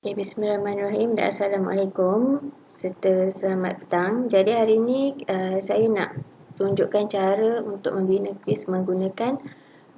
Okay, Bismillahirrahmanirrahim dan Assalamualaikum serta selamat petang. Jadi hari ini saya nak tunjukkan cara untuk membina kuis menggunakan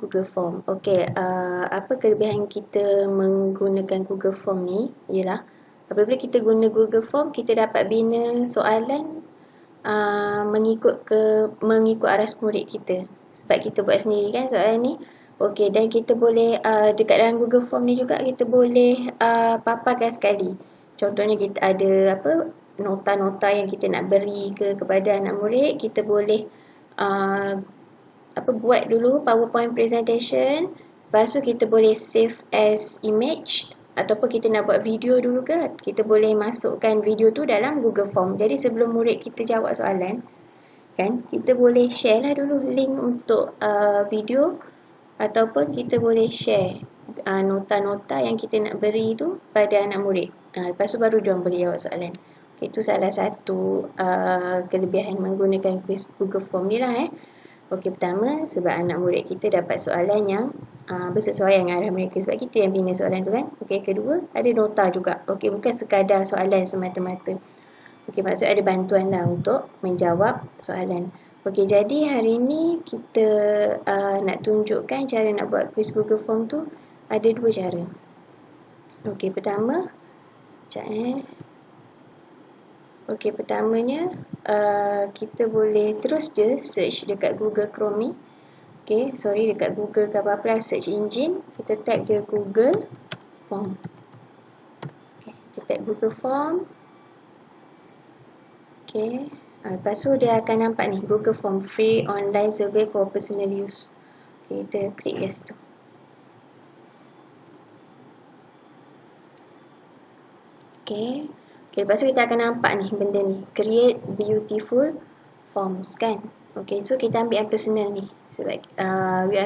Google Form. Okey, apa kelebihan kita menggunakan Google Form ni ialah apabila kita guna Google Form, kita dapat bina soalan mengikut aras murid kita. Sebab kita buat sendiri kan soalan ni. Okey, dan kita boleh dekat dalam Google Form ni juga kita boleh paparkan sekali. Contohnya kita ada nota-nota yang kita nak beri kepada anak murid, kita boleh buat dulu PowerPoint presentation, lepas tu kita boleh save as image ataupun kita nak buat video dulu ke, kita boleh masukkan video tu dalam Google Form. Jadi sebelum murid kita jawab soalan kan, kita boleh share lah dulu link untuk video ataupun kita boleh share nota-nota yang kita nak beri tu pada anak murid. Lepas tu baru diorang boleh jawab soalan. Okay, itu salah satu kelebihan menggunakan kuis Google Form ni lah. Okey, pertama sebab anak murid kita dapat soalan yang bersesuaian dengan arah mereka, sebab kita yang bina soalan tu kan. Okey, kedua ada nota juga. Okey, bukan sekadar soalan semata-mata. Okey, maksud ada bantuan lah untuk menjawab soalan. Okey, jadi hari ni kita nak tunjukkan cara nak buat kuis Google Form tu ada dua cara. Okey, pertama, Okey, pertamanya kita boleh terus je search dekat Google Chrome ni. Okey, dekat Google ke apa-apa search engine, kita type je Google Form. Okey, kita type Google Form. Okey. Lepas tu dia akan nampak ni, Google Form Free Online Survey for Personal Use. Okay, kita klik kat situ. Okay, lepas tu kita akan nampak ni benda ni, Create Beautiful Forms kan. Okay, so kita ambil yang personal ni. Sebab we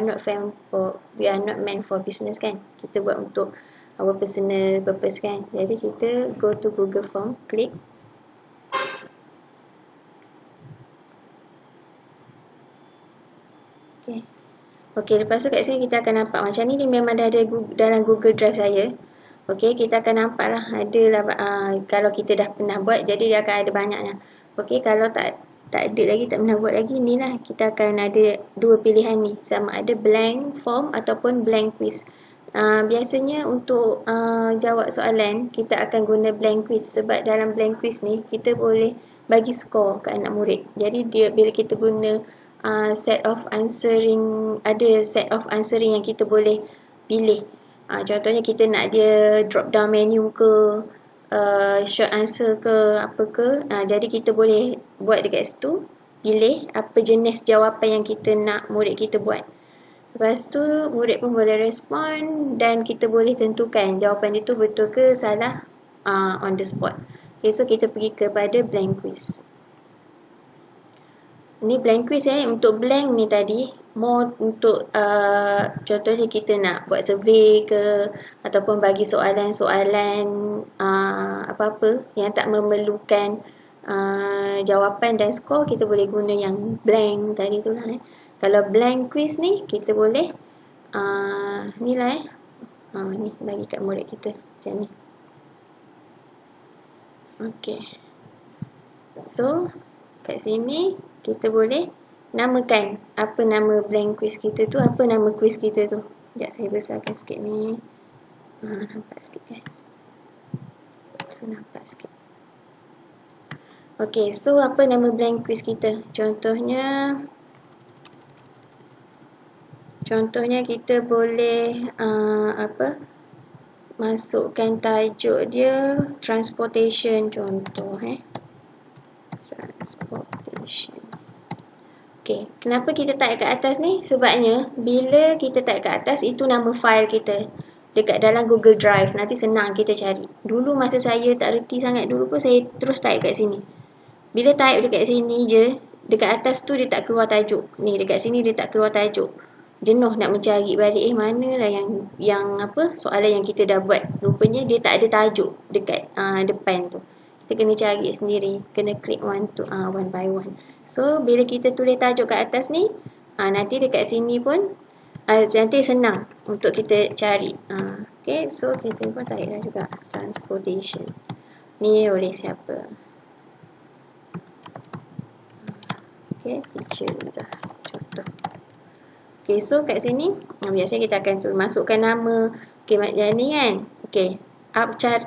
are not meant for business kan. Kita buat untuk our personal purpose kan. Jadi kita go to Google Form, klik. Okey, lepas tu kat sini kita akan nampak macam ni memang dah ada dalam Google Drive saya. Okey, kita akan nampak lah kalau kita dah pernah buat, jadi dia akan ada banyaknya. Okey, kalau tak ada lagi, tak pernah buat lagi, ni lah kita akan ada dua pilihan ni, sama ada blank form ataupun blank quiz. Biasanya untuk jawab soalan kita akan guna blank quiz, sebab dalam blank quiz ni kita boleh bagi skor ke anak murid. Jadi bila kita guna set of answering yang kita boleh pilih. Contohnya kita nak dia drop down menu ke, short answer ke, apa ke. Jadi kita boleh buat dekat situ, pilih apa jenis jawapan yang kita nak murid kita buat. Lepas tu murid pun boleh respon dan kita boleh tentukan jawapan itu betul ke salah on the spot. Okay, so kita pergi kepada blank quiz. Ni blank quiz untuk blank ni tadi more untuk contohnya kita nak buat survey ke ataupun bagi soalan-soalan apa-apa yang tak memerlukan jawapan dan skor, kita boleh guna yang blank tadi tu lah. Kalau blank quiz ni kita boleh ni lah ni bagi kat murid kita macam ni. Okey, so kat sini kita boleh namakan apa nama blank quiz kita tu, apa nama quiz kita tu. Sekejap saya besarkan sikit ni. Nampak sikit kan? So nampak sikit. Okey, so apa nama blank quiz kita? Contohnya kita boleh masukkan tajuk dia transportation contoh transportation. Okey, kenapa kita type kat atas ni? Sebabnya bila kita type kat atas, itu nama file kita dekat dalam Google Drive. Nanti senang kita cari. Dulu masa saya tak reti sangat dulu pun, saya terus type kat sini. Bila type dekat sini je, dekat atas tu dia tak keluar tajuk. Ni dekat sini dia tak keluar tajuk. Jenuh nak mencari balik manalah yang soalan yang kita dah buat. Rupanya dia tak ada tajuk dekat depan tu. Kita kena cari sendiri, kena klik one by one. So bila kita tulis tajuk kat atas ni, nanti dekat sini pun nanti senang untuk kita cari. Okay, so kita pun tarik juga transportation. Ni oleh siapa? Okay, teacher Zah. Contoh. Okay, so kat sini biasanya kita akan masukkan nama. Okay, macam ni kan. Okay,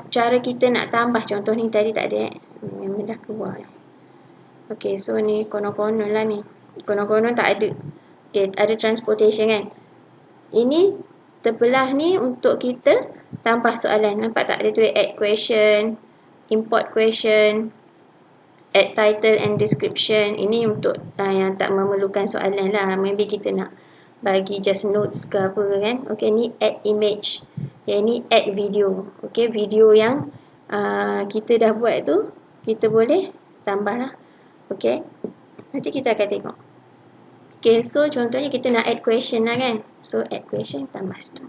cara kita nak tambah. Contoh ni tadi tak ada memang dah keluar. Okay, so ni konon-konon lah ni. Konon-konon tak ada. Okay, ada transportation kan. Ini terbelah ni untuk kita tambah soalan. Nampak tak? Dia tulis add question, import question, add title and description. Ini untuk yang tak memerlukan soalan lah. Maybe kita nak bagi just notes ke apa kan. Okay, ni add image. Okay, ni add video. Okay, video yang kita dah buat tu, kita boleh tambah lah. Okay, nanti kita akan tengok. Okay, so contohnya kita nak add question lah kan. So add question tambah situ.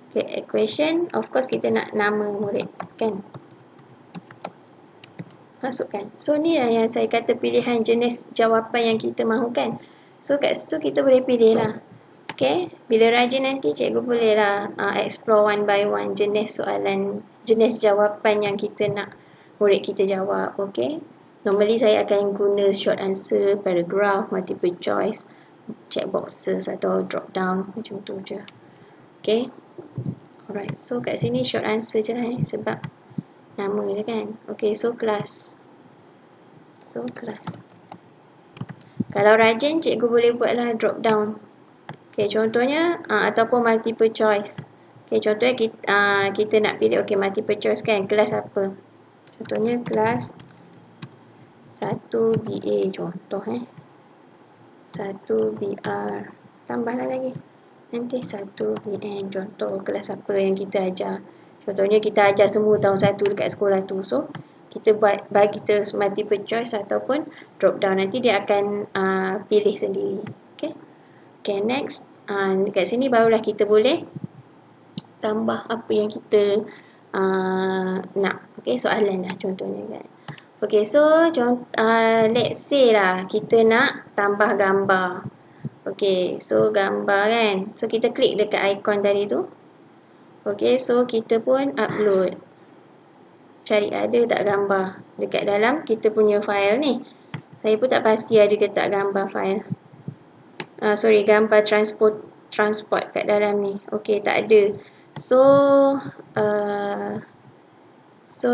Okay, add question. Of course kita nak nama murid kan. Masukkan. So ni yang saya kata pilihan jenis jawapan yang kita mahukan. So kat situ kita boleh pilih lah. Okay, bila rajin nanti cikgu boleh lah explore one by one jenis soalan, jenis jawapan yang kita nak murid kita jawab. Okay, normally saya akan guna short answer, paragraph, multiple choice, check boxes atau drop down macam tu je. Okay, alright, so kat sini short answer je lah sebab nama je kan. Okay, so kelas. So kelas. Kalau rajin cikgu boleh buatlah drop down. Okay, contohnya ataupun multiple choice. Okay, contohnya kita nak pilih okay multiple choice kan, kelas apa. Contohnya kelas 1 BA contoh 1 BR. Tambahlah lagi. Nanti 1 BN contoh kelas apa yang kita ajar. Contohnya kita ajar semua tahun 1 dekat sekolah tu. So kita bagi terus multiple choice ataupun drop down. Nanti dia akan pilih sendiri. Okay. Okay, next. Dekat sini barulah kita boleh tambah apa yang kita nak. Okay, soalan lah contohnya kan. Okay, so let's say lah kita nak tambah gambar. Okay, so gambar kan. So kita klik dekat ikon tadi tu. Okay, so kita pun upload. Cari ada tak gambar dekat dalam kita punya file ni. Saya pun tak pasti ada ke tak gambar file. Gambar transport kat dalam ni. Okay, tak ada. So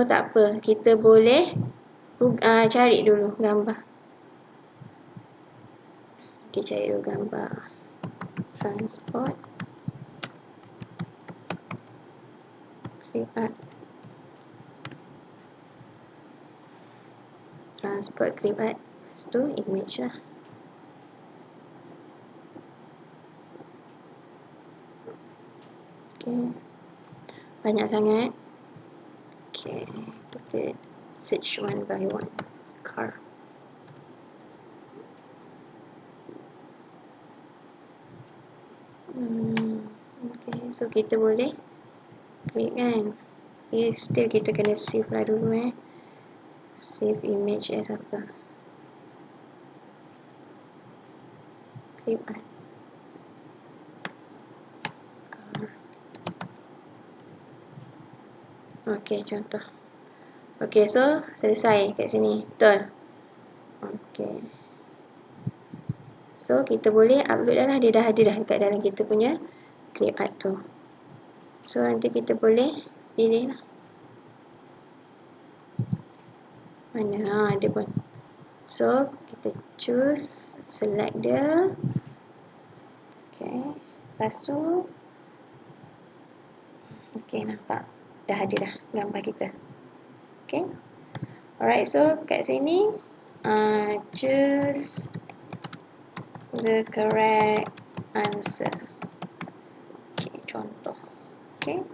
tak apa. Kita boleh cari dulu gambar. Okay, cari dulu gambar transport. Create transport clip art. Lepas tu image lah. Okay. Banyak sangat. Okay. Kita search one by one. Car. Okay. So kita boleh klik kan. Still kita kena save lah dulu Save image as apa. Clip art. Okay, contoh. Okay, so selesai kat sini. Betul? Okay. So, kita boleh upload dah lah. Dia dah ada dah dekat dalam kita punya clip art tu. So, nanti kita boleh pilih lah. Mana? Ada pun. So, kita choose. Select dia. Okay. Lepas tu. Okay, nampak. Dah ada dah gambar kita. Okay. Alright, so kat sini choose the correct answer. Okay, contoh. Okay.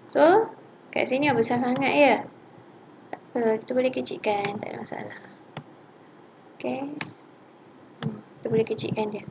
So kat sini besar sangat ya. Tak apa, kita boleh kecilkan, tak ada masalah. Okay. Kita boleh kecilkan dia.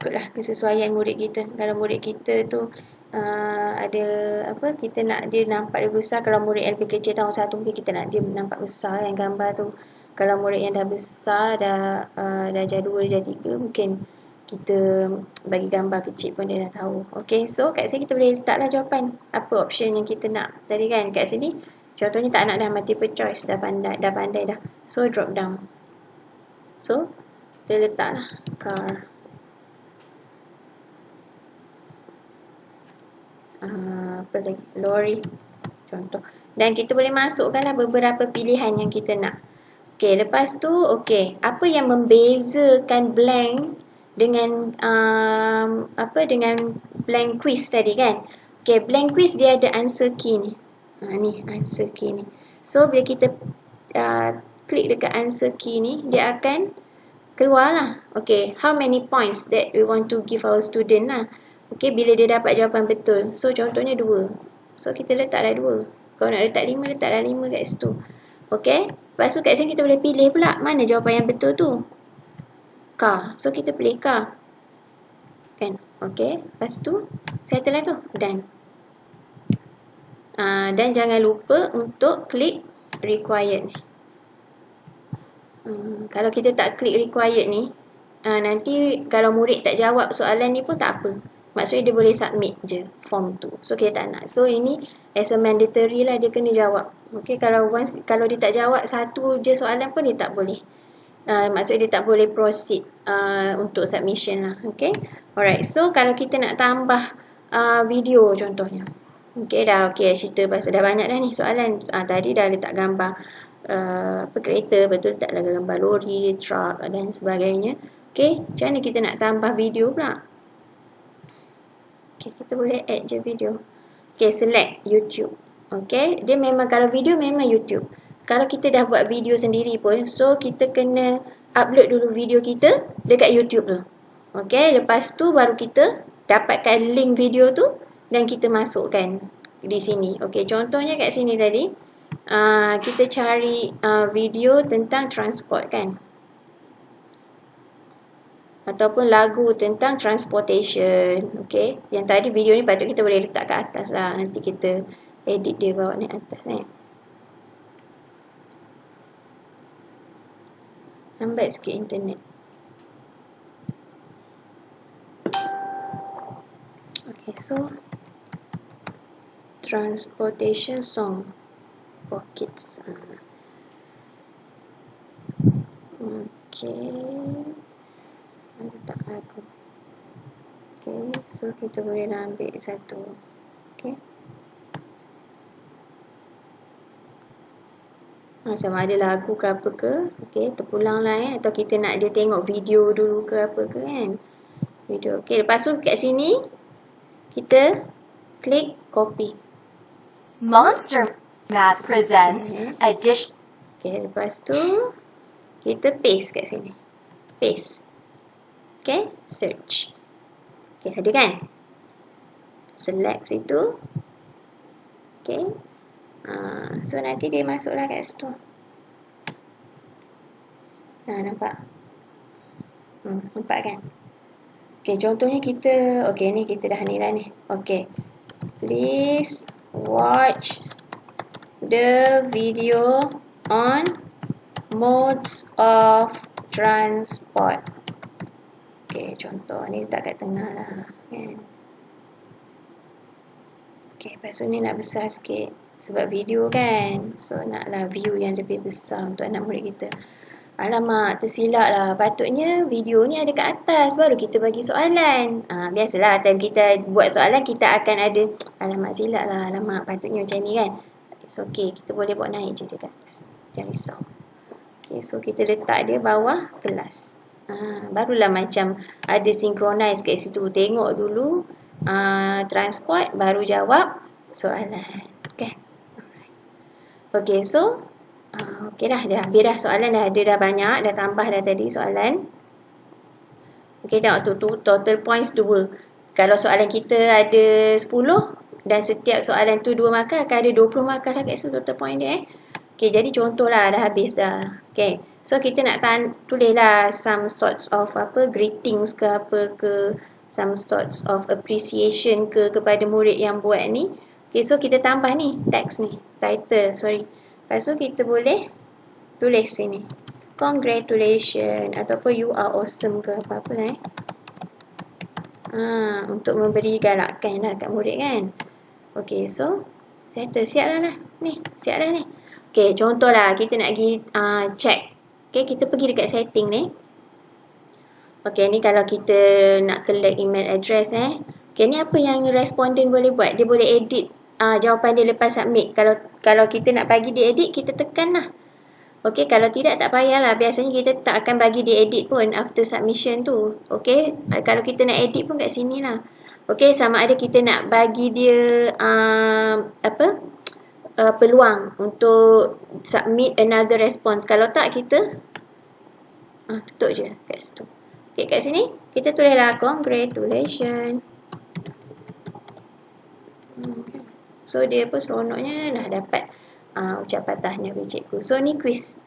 Ikutlah kesesuaian murid kita. Kalau murid kita tu ada apa, kita nak dia nampak dia besar. Kalau murid yang lebih kecil tahun 1 mungkin kita nak dia nampak besar yang gambar tu. Kalau murid yang dah besar, dah darjah 2, darjah 3, mungkin kita bagi gambar kecil pun dia dah tahu. Okay, so kat sini kita boleh letaklah jawapan. Apa option yang kita nak tadi kan. Kat sini, contohnya tak nak dah multiple choice. Dah pandai dah. So, drop down. So, kita letaklah car. Apa lagi? Lorry. Contoh. Dan kita boleh masukkanlah beberapa pilihan yang kita nak. Okay, lepas tu, okay. Apa yang membezakan blank dengan dengan blank quiz tadi kan? Okay, blank quiz dia ada answer key ni. Ni answer key ni. So bila kita klik dekat answer key ni, dia akan keluar lah. Okay, how many points that we want to give our student lah. Okay, bila dia dapat jawapan betul. So contohnya 2. So kita letaklah 2. Kalau nak letak 5, letaklah 5 kat situ. Okay, lepas tu kat sini kita boleh pilih pula mana jawapan yang betul tu. Car. So kita pilih car. Kan? Okay. Lepas tu, settle lah tu. Done. Dan jangan lupa untuk klik required ni. Kalau kita tak klik required ni, nanti kalau murid tak jawab soalan ni pun tak apa. Maksudnya dia boleh submit je form tu. So kita tak nak. So ini as a mandatory lah, dia kena jawab. Okay, kalau dia tak jawab satu je soalan pun dia tak boleh. Maksudnya dia tak boleh proceed untuk submission lah. Okay. Alright. So kalau kita nak tambah video contohnya. Okay dah. Okay, cerita pasal dah banyak dah ni soalan. Tadi dah letak gambar kereta. Betul tak, letak gambar lori, truck dan sebagainya. Okay. Macam mana kita nak tambah video pula? Okay, kita boleh add je video. Okay, select YouTube. Okay, dia memang kalau video memang YouTube. Kalau kita dah buat video sendiri pun, so kita kena upload dulu video kita dekat YouTube tu. Okay, lepas tu baru kita dapatkan link video tu dan kita masukkan di sini. Okay, contohnya kat sini tadi, kita cari video tentang transport kan. Ataupun lagu tentang transportation. Okay, yang tadi video ni patut kita boleh letak kat atas lah. Nanti kita edit dia bawa naik atas ni. Lambat sikit internet. Okay, so transportation song for kids. Okay. Letak lagu. Okay, so kita boleh ambil satu. Okay. Sama ada lagu ke apa ke. Okay, terpulang lah atau kita nak dia tengok video dulu ke apa ke kan. Video. Okay, lepas tu kat sini kita klik copy. Monster Math presents a dish. Okay, lepas tu kita paste kat sini. Paste. Okay, search. Okay, ada kan? Select situ. Okay. So nanti dia masuklah kat situ. Nampak? Nampak kan? Okay, contohnya kita, okay ni kita dah ni dah ni. Okay. Please watch the video on modes of transport. Okay, contoh ni letak kat tengah lah kan. Okay, lepas tu ni nak besar sikit sebab video kan. So naklah view yang lebih besar untuk anak murid kita. Alamak, tersilap lah. Patutnya video ni ada kat atas baru kita bagi soalan. Biasalah time kita buat soalan kita akan ada alamak silap lah. Alamak, patutnya macam ni kan. It's okay, kita boleh buat naik je dekat atas. Jangan risau. Okay, so kita letak dia bawah kelas. Barulah macam ada synchronize kat situ. Tengok dulu transport, baru jawab soalan. Okay. Alright. Okay, so okay dah habis dah soalan dah ada dah banyak. Dah tambah dah tadi soalan. Okay, tengok tu total points 2. Kalau soalan kita ada 10 dan setiap soalan tu 2 markah, akan ada 20 markah dah kat situ total point dia Okay, jadi contohlah dah habis dah. Okay. So kita nak tulislah some sorts of greetings ke apa ke, some sorts of appreciation ke kepada murid yang buat ni. Okay, so kita tambah ni text ni, title, Lepas tu kita boleh tulis sini. Congratulations ataupun you are awesome ke apa-apa lah Untuk memberi galakan lah kat murid kan. Okay, so settle. Siap dah. Ni, siap dah ni. Okay, contohlah kita nak pergi check. Okay, kita pergi dekat setting ni. Okay, ni kalau kita nak collect email address Okay, ni apa yang responden boleh buat? Dia boleh edit jawapan dia lepas submit. Kalau kita nak bagi dia edit, kita tekan lah. Okay, kalau tidak tak payahlah. Biasanya kita tak akan bagi dia edit pun after submission tu. Okay, kalau kita nak edit pun kat sini lah. Okay, sama ada kita nak bagi dia peluang untuk submit another response. Kalau tak, kita tutup je kat situ. Okay, kat sini kita tulislah congratulations. So dia pun seronoknya dah dapat ucapan tahniah dari cikgu. So ni quiz.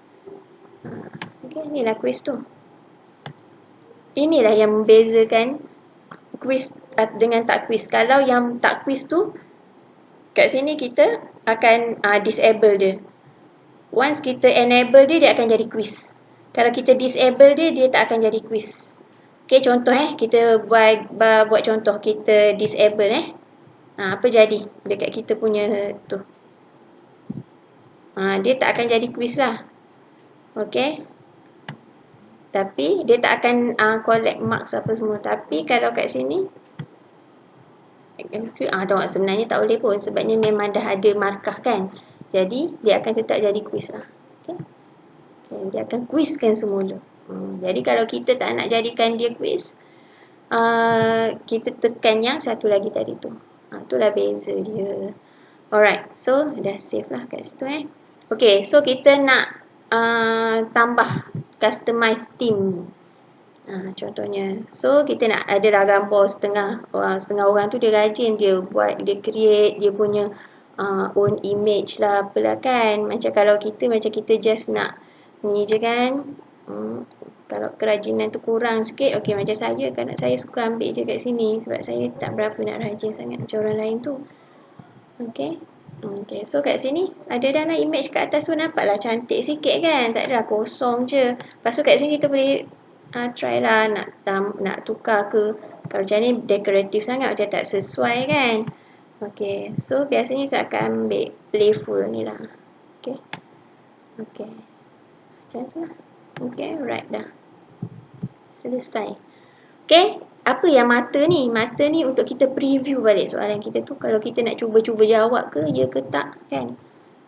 Okay, inilah quiz tu. Inilah yang membezakan quiz dengan tak quiz. Kalau yang tak quiz tu, kat sini kita akan disable dia. Once kita enable dia, dia akan jadi quiz. Kalau kita disable dia, dia tak akan jadi quiz. Okay, contoh kita buat contoh kita disable apa jadi dekat kita punya tu. Dia tak akan jadi quiz lah. Okay. Tapi dia tak akan collect marks apa semua. Tapi kalau kat sini tengok, sebenarnya tak boleh pun sebabnya memang dah ada markah kan. Jadi dia akan tetap jadi quiz lah. Okay. Dia akan quizkan semula. Jadi kalau kita tak nak jadikan dia quiz, kita tekan yang satu lagi tadi tu. Itulah beza dia. Alright, so dah save lah kat situ Okay, so kita nak tambah customize theme. Contohnya, so kita nak ada gambar setengah orang tu dia rajin, dia buat, dia create dia punya own image lah apalah kan. Macam kalau kita just nak ni je kan. Kalau kerajinan tu kurang sikit, okay, macam saya kan, saya suka ambil je kat sini sebab saya tak berapa nak rajin sangat macam orang lain tu. Okay. Okay, so kat sini ada dah lah image kat atas tu, nampaklah cantik sikit kan, tak adalah kosong je. Lepas tu kat sini kita boleh try lah nak tukar ke. Kalau macam ni dekoratif sangat, macam tak sesuai kan. Okay, so biasanya saya akan ambil playful ni lah. Okay. Okay, macam tu lah. Okay, right dah. Selesai. Okay, apa yang mata ni? Mata ni untuk kita preview balik soalan kita tu. Kalau kita nak cuba-cuba jawab ke, ya ke tak kan.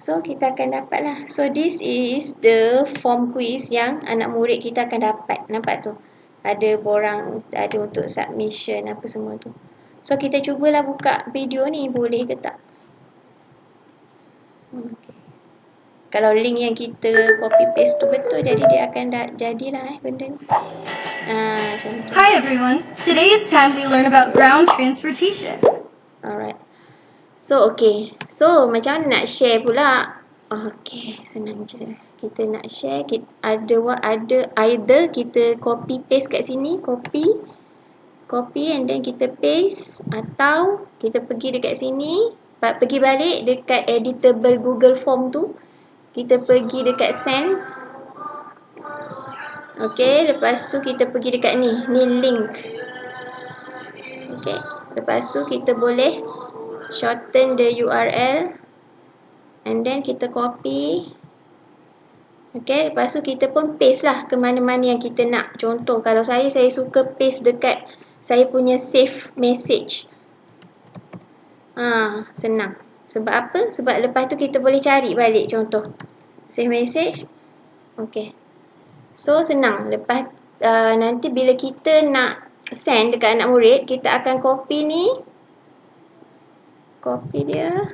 So, kita akan dapat lah. So, this is the form quiz yang anak murid kita akan dapat. Nampak tu? Ada borang, ada untuk submission, apa semua tu. So, kita cubalah buka video ni. Boleh ke tak? Okay. Kalau link yang kita copy paste tu betul, jadi dia akan jadilah benda ni. Hi everyone. Today it's time we learn about ground transportation. Alright. So okay. So macam mana nak share pula? Okay, senang je. Kita nak share, ada either kita copy paste kat sini, copy and then kita paste, atau kita pergi dekat sini, pergi balik dekat editable Google Form tu. Kita pergi dekat send. Okay, lepas tu kita pergi dekat ni link. Okay, lepas tu kita boleh shorten the URL and then kita copy. Okay, lepas tu kita pun paste lah ke mana-mana yang kita nak. Contoh, kalau saya suka paste dekat saya punya save message. Senang. Sebab apa? Sebab lepas tu kita boleh cari balik contoh. Save message. Okay. So, senang. Lepas nanti bila kita nak send dekat anak murid, kita akan copy ni. Copy dia.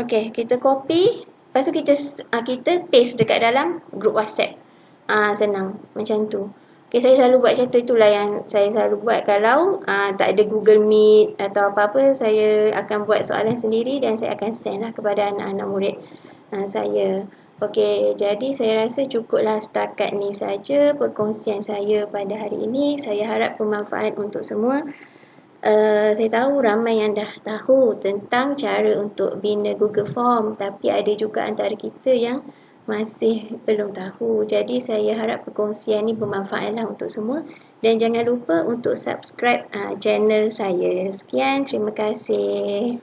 Okay, kita copy. Lepas tu kita paste dekat dalam group WhatsApp. Senang. Macam tu. Okay, saya selalu buat macam tu. Itulah yang saya selalu buat. Kalau tak ada Google Meet atau apa-apa, saya akan buat soalan sendiri dan saya akan send lah kepada anak-anak murid saya. Okey, jadi saya rasa cukuplah setakat ni saja perkongsian saya pada hari ini. Saya harap bermanfaat untuk semua. Saya tahu ramai yang dah tahu tentang cara untuk bina Google Form, tapi ada juga antara kita yang masih belum tahu. Jadi saya harap perkongsian ni bermanfaatlah untuk semua. Dan jangan lupa untuk subscribe channel saya. Sekian, terima kasih.